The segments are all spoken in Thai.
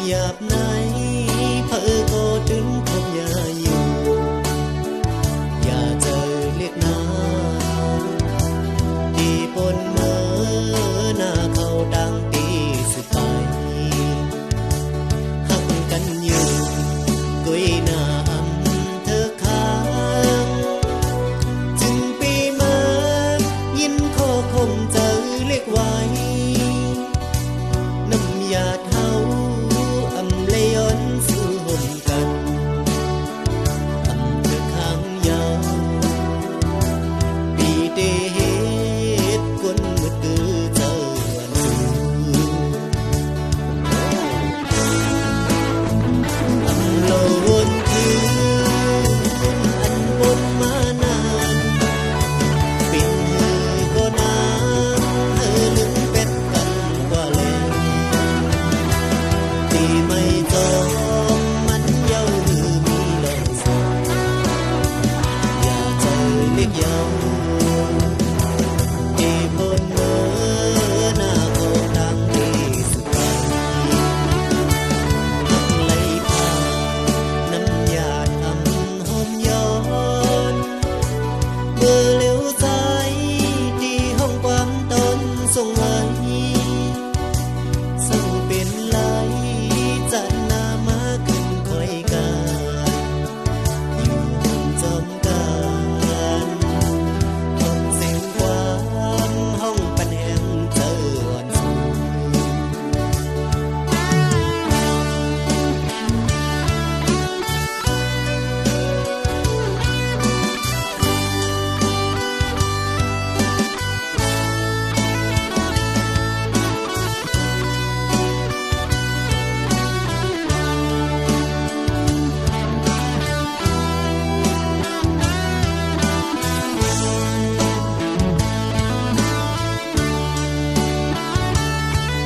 หยาบไหนเพ้อก็ถึงพบยาอยู่อย่าเจอเรียกนาที่ปนเมื่อหน้าเขาดังปีสุดไปหักกันอยู่กุยหน้าอำเธอค้างจึงปีมายินขอคงเจอเรียกไว้น้ำยาเท่าอำเลยย้อนสู่ห่มกันอำเธอค้างยาวปีเดเหตุคนมืดคือเจอวันสู่อำโลวนคืออันบนมานานปิดมือก็นานเธอลึกเป็ดกันกว่าแล้วที่ไม่จองมันเย้าหรือมีแรงสายอย่าเจอเรียกเย้าที่บนเมื่อหน้าโคดังที่สุดไปหักไหลผ่านน้ำยาทำหอมย้อนเมื่อเลี้ยวซ้ายที่ห้องความตนส่งไว้ส่งเป็นไหลจัดหน้ามาขึ้นคอยกันอยู่ห้องจอมกันห้องเสียงความห้องปันแห่งเจอวันสู่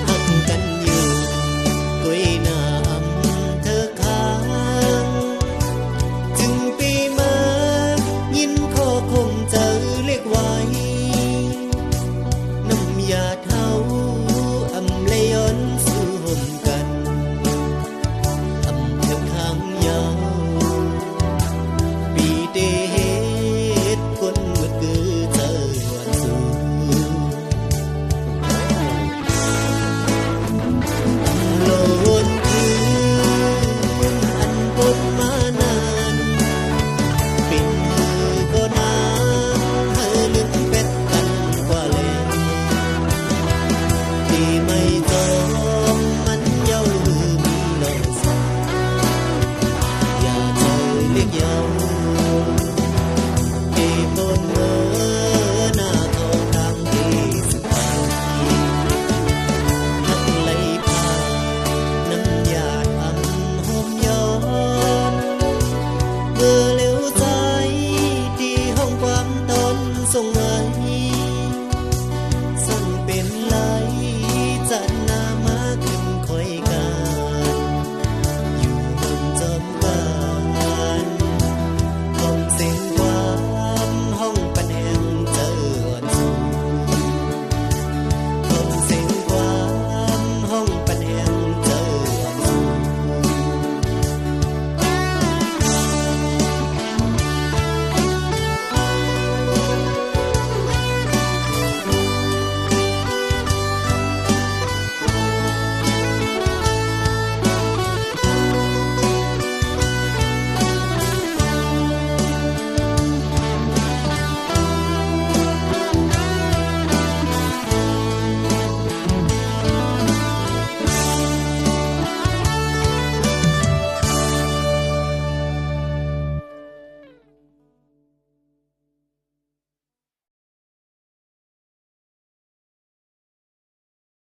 หักกันอยู่กุยหน้า